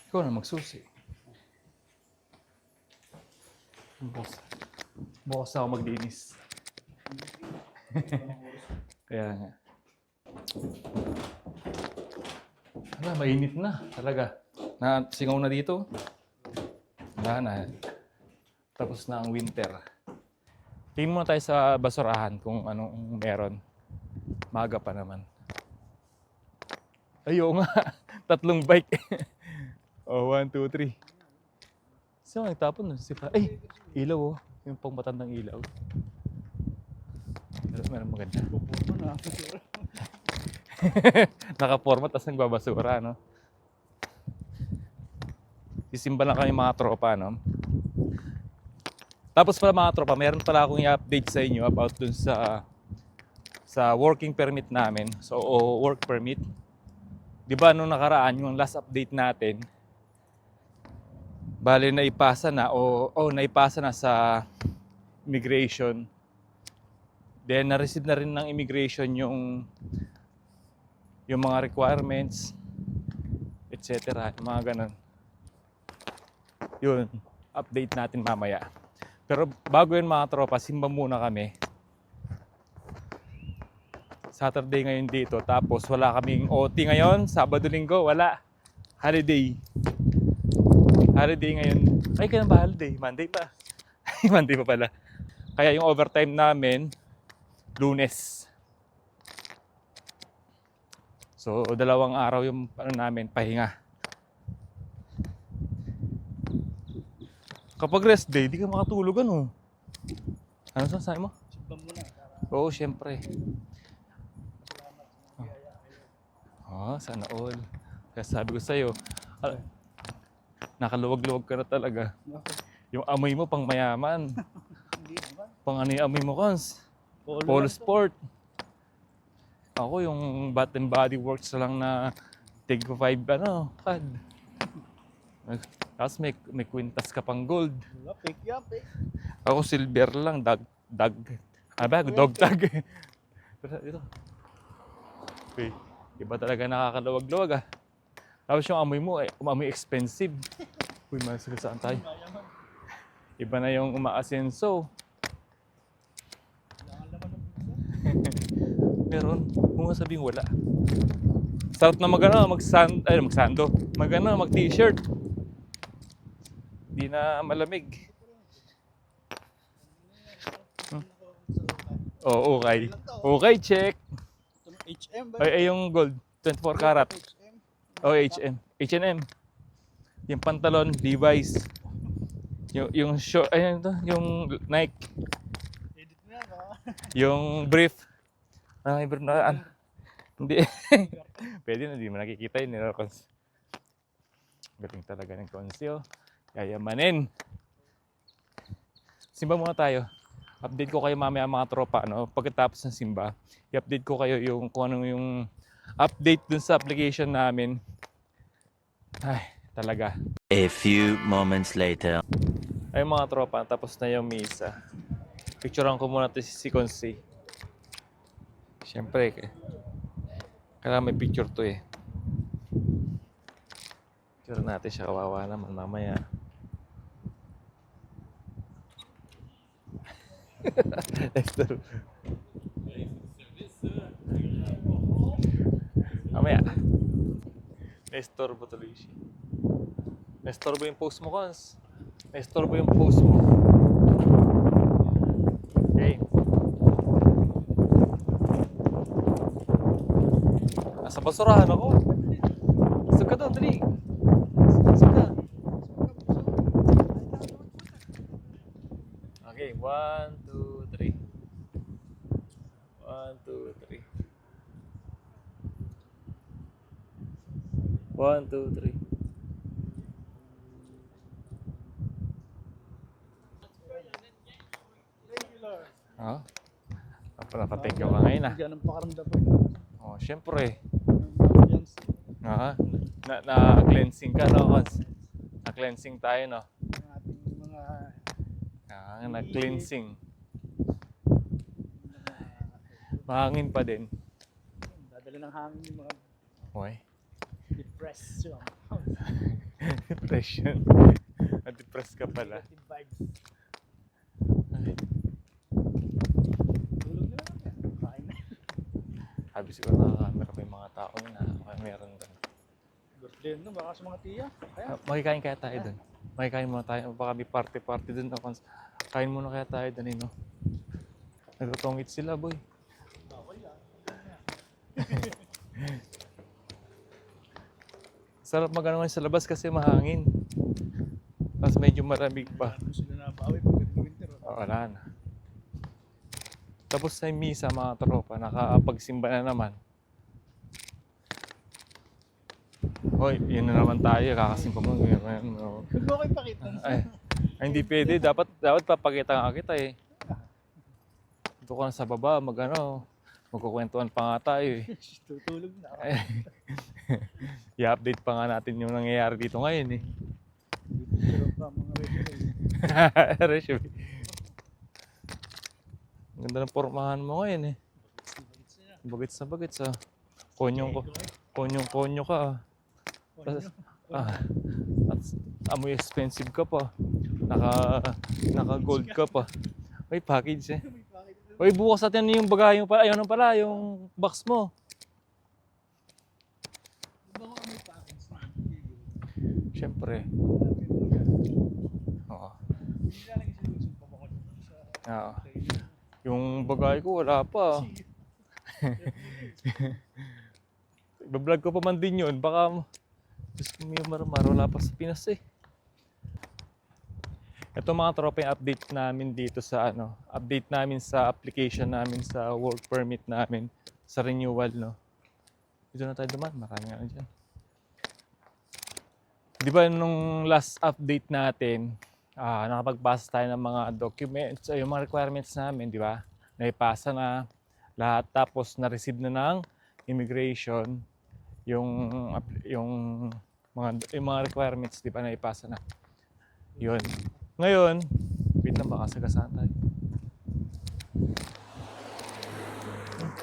Ikaw na magsusi. Bukas. Bukas ako maglinis. Kaya nga. Wala, mainit na. Talaga. Singaw na dito. Wala na. Tapos na ang winter. Tingin muna tayo sa basurahan kung anong meron. Maga pa naman. Ayaw nga. 3 bike. Oh, 1, 2, 3. Saan nga nagtapon? Ay! Ilaw oh. Yung pang matandang ilaw. Meron maganda. Nakaporma, tapos nagbabasura, no? Sisimba lang kami mga tropa, no? Tapos pala mga tropa, meron pala akong i-update sa inyo about dun sa working permit namin. So, work permit. Di ba nung nakaraan, yung last update natin, bale naipasa na naipasa na sa immigration. Then na-receive na rin ng immigration yung mga requirements, etc. Mga ganun. Yun, update natin mamaya. Pero bago yun mga tropa, simba muna kami. Saturday ngayon dito, tapos wala kaming OT ngayon, Sabado, Linggo, wala. Holiday. Holiday ngayon. Ay, kailan ba holiday? Monday pa. Monday pa pala. Kaya yung overtime namin, Lunes. So, 2 araw yung namin, pahinga. Kapag rest day, di ka makatulog ano. Ano sasabi mo? Oo, syempre. Sana all. Kaya sabi ko sa'yo, nakaluwag-luwag ka na talaga. Yung amoy mo pang mayaman. Pang ano yung amoy mo, Cons? Polo Sport. Ako yung Bath and Body Works lang na Tig 5 cad. Tapos may kwintas ka pang gold. Ako silver lang, dog tag. Pero ito. Okay. Iba talaga nakakaluwag-luwag Tapos yung amoy mo, amoy expensive. Uy, masagot saan tayo? Iba na yung umaasenso. Meron, kung masabing wala. Sarap na mag-t-shirt. Hindi na malamig. Oo, okay. Okay, check. HM ba? Ay, yung gold, 24 karat. Oh, H&M. Yung pantalon, Levi's. Yung short, yung Nike. Edit mo yan, ha? Yung brief. May brief na hindi. Pwede na, hindi mo nakikita yun. Galing talaga ng konsyo. Yayamanin. Simba muna tayo. Update ko kayo mamaya mga tropa, pagkatapos ng simba. I-update ko kayo kung ano yung update dun sa application namin. Ay, talaga. A few moments later. Ay mga tropa, tapos na yung misa. Picturean ko muna si Consi. Siyempre, kailangan may picture to Picture natin siya, kawawa naman mamaya. Mamaya. Nestorbo tuloy siya. Nestorbo yung post mo, Cons. Nestorbo yung post mo. Okay. Nasa basurahan ako. Sug ka doon, dali. Sug ka. Okay, 1, 2, 3. 1, 2, 3. 1, 2, 3. Napatengyo ka ngayon Yan ang pakaramdam Oh, syempre. Yan. Na-cleansing ka, Cons? Na-cleansing tayo, Ang ating mga na-cleansing. Mahangin pa din. dadala ng hangin yung mga Hoy. depressed. Depression. Na-depress ka pala. Negative vibes. Ay, Tulog na lang yan. Kain na. sabi siguro nakakamera pa yung mga tao na meron doon. Birthday no, baka sa mga tiya. Kaya, Makikain kaya tayo doon. Makikain muna tayo. Baka may party-party doon. Kain muna kaya tayo doon, no? Nagtutongit sila, boy. bawal yan. Sarap mag-ano ngayon sa labas kasi mahangin. Tapos medyo maramig pa. Kung sila nabawi pag winter. Wala na. Tapos sa misa mga tropa, nakapagsimba na naman. Hoy, yun na naman tayo, kakasimba mo. Huwag mo ko ipakita. Ay, hindi pwede. Dapat papakita nga kita eh. Dito ka na sa baba, magkukwentuhan pa nga tayo eh. Tutulog na. I-update pa nga natin yung nangyayari dito ngayon eh. Pero pa mga resume. Resume. Ang ganda ng pormahan mo ngayon eh. Bagits na bagits ah. Konyong-konyo ka ah. At amoy expensive ka pa. Naka-gold ka pa. May package eh. Uy, bukas natin yung bagay yung pala. Ayun pala, yung box mo. Siyempre. Oo. Oo. Yung bagay ko wala pa. Iba-vlog ko pa man din yun. Baka gusto mo yung maramar. Wala pa sa Pinas eh. Ito mga tropa yung update namin dito sa update namin sa application namin sa work permit namin sa renewal, no. Dito na tayo duman, marami nga dyan. Di ba nung last update natin, nakapagpasa tayo ng mga documents, yung mga requirements namin, di ba? Naipasa na lahat, tapos na-receive na ng immigration yung mga requirements, di ba? Naipasa na. Yun. Ngayon, wait lang, baka sagasaan tayo.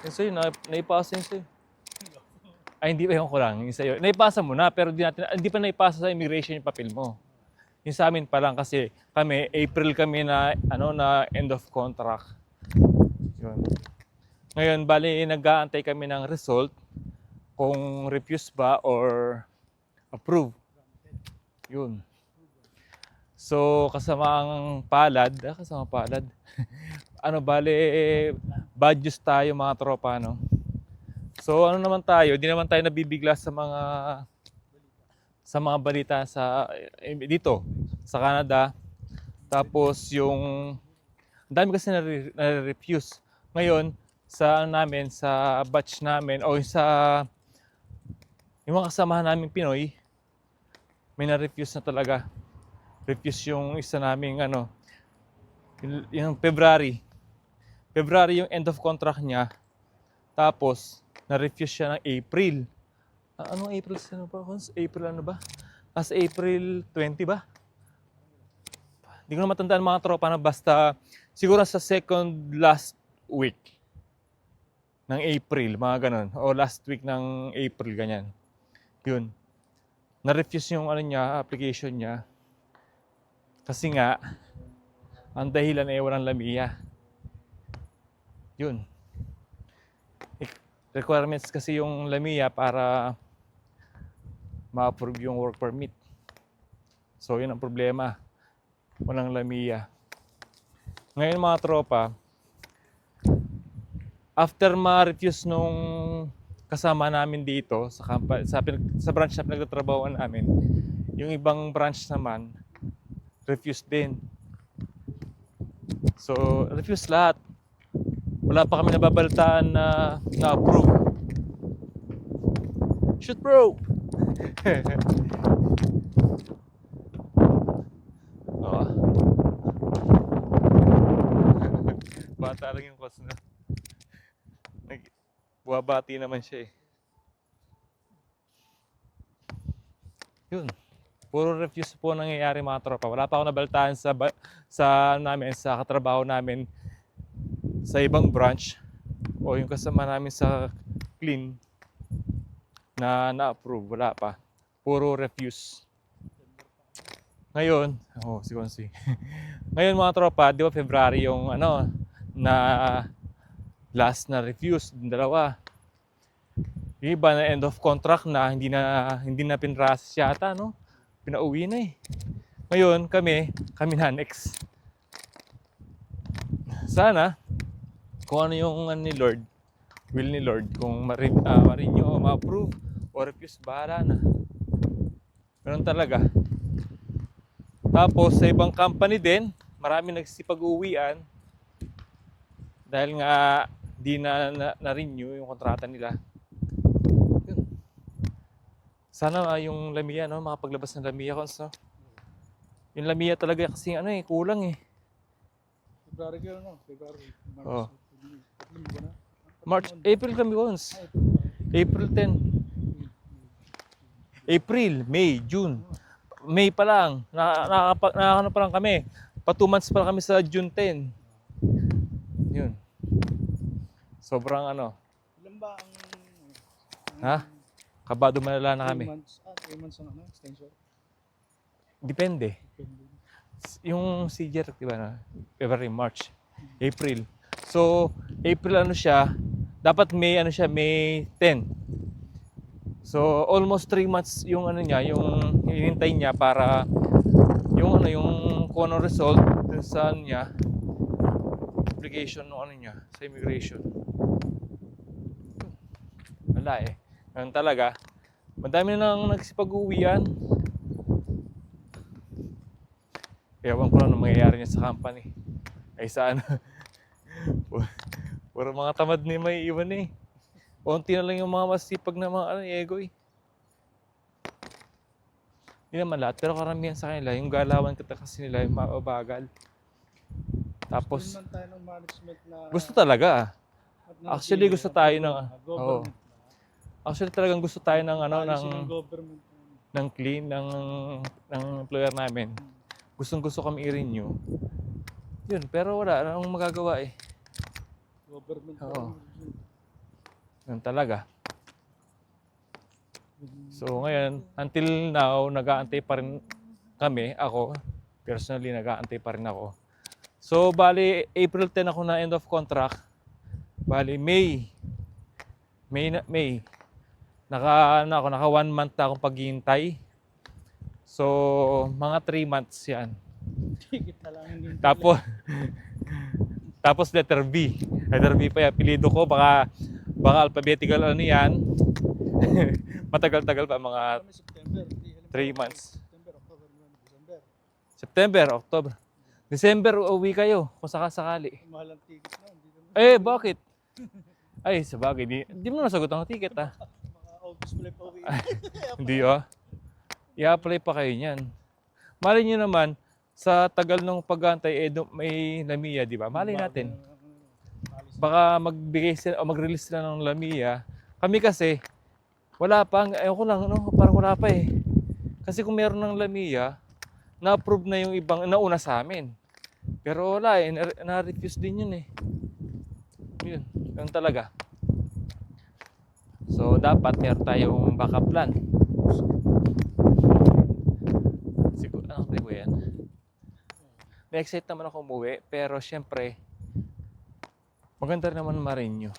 Yung sa'yo, naipasa yun sa'yo. Ay, hindi pa yung ko lang, yung sa'yo. Naipasa mo na, pero hindi pa naipasa sa immigration yung papel mo. Yung sa amin pa lang kasi kami, April kami na end of contract. Yun. Ngayon, bali, nag-aantay kami ng result kung refuse ba or approve. Yun. So, kasamaang palad, bali, bad news tayo mga tropa, no? So, naman tayo, di naman tayo nabibigla sa mga balita dito, sa Canada. Tapos, ang dami kasi na-refuse. Ngayon, sa batch namin, o yung mga kasamahan namin Pinoy, may na-refuse na talaga. Refuse yung isa naming yung February yung end of contract niya, tapos na-refuse siya ng April. Anong April? April ba? April 20 ba? Hindi ko na matandaan mga tropa na, basta siguro sa second last week ng April, mga ganon, o last week ng April, ganyan. Yun. Na-refuse yung application niya. Kasi nga, ang dahilan ay walang lamia. Yun. Requirements kasi yung lamia para ma-approve yung work permit. So, yun ang problema. Walang lamia. Ngayon mga tropa, after ma-refuse nung kasama namin dito sa branch na pinagtatrabahoan namin, yung ibang branch naman, refuse din. So, refuse lahat. Wala pa kami nababaltaan na approve. Shoot, bro! Oh. Bata lang yung boss na. Buwabati naman siya eh. Yun. Puro refuse po nangyayari mga tropa. Wala pa ako nabaltaan sa katrabaho namin sa ibang branch o yung kasama namin sa clean na na-approve. Wala pa. Puro refuse. Ngayon, si Consi. Ngayon mga tropa, di ba February yung na last na refuse, yung dalawa. Yung iba na end of contract na, hindi na pinrasis yata, no? Pinauwi na eh. Ngayon, kami na next. Sana, kung ano yung ni Lord, will ni Lord, kung ma-renew o ma-approve o refuse, bahala na. Ganun talaga. Tapos, sa ibang company din, marami nagsipag-uwian dahil nga di na-renew yung kontrata nila. Yun. Sana yung Lamia, no, makapaglabas ng Lamia Cons, no? Yung Lamia talaga kasi kulang eh. February kayo, no? February. Oo. March. April kami Cons. April 10. April, May, June. May pa lang. Nakakano pa lang kami. Pa 2 months pa lang kami sa June 10. Yun. Sobrang Ilan ba ang... Ha? Kabado malala na kami. 3 months, 3 months ang extension? Depende. Yung CJR, di ba na? February, March, April. So, April siya, dapat May May 10. So, almost 3 months yung niya, yung hinintay niya para yung kung anong result dun sa niya, application ng niya, sa immigration. Wala eh. Ganun talaga. Madami nang nagsipag-uwian. Ewan ko lang ang mangyayari niya sa company. Ay saan? Puro mga tamad na may iwan eh. Konti na lang yung mga masipag na mga ego eh. Hindi naman lahat, pero karamihan sa kanila, yung galawan kasi nila, yung mabagal. Tapos, Gusto naman tayo ng management na... gusto talaga. Actually, gusto tayo ng... government. Actually, talagang gusto tayo ng Policy ng government. ng clean ng employer namin. Gustong-gusto kami i-renew. Yun, pero wala nang magagawa eh. Government. Oo. Yun talaga. So ngayon, until now, nag-aantay pa rin kami, ako, personally nag-aantay pa rin ako. So bali, April 10 ako na end of contract. Bali, May. Naka 1 month na akong paghihintay. So, mga 3 months yan. Ticket na lang hindi. Tapos letter B. Letter B pa yan. Apelido ko, baka alphabetical yan. Matagal-tagal pa, mga Kami September. 3 months. September, October, December. September, October. December, uwi kayo kung sakasakali. Mahal ang ticket na. Hindi naman. Bakit? Ay, sabagay. Di mo nasagot ang ticket, ha? Mga August mo lang pa uwi. Hindi, I-apply pa kayo niyan. Malay nyo naman, sa tagal ng pag-aantay, may Lamia, di ba? Malay natin. Baka magbigay sila o mag-release sila ng Lamia. Kami kasi, wala pa. Ayaw ko lang, parang wala pa eh. Kasi kung meron ng Lamia, na-approve na yung ibang nauna sa amin. Pero wala eh, na-refuse din yun eh. Yun, yun talaga. So, dapat meron tayong backup plan. Siguro, ko yan. Na-excite naman ako umuwi, pero syempre, maganda rin naman ma-renew.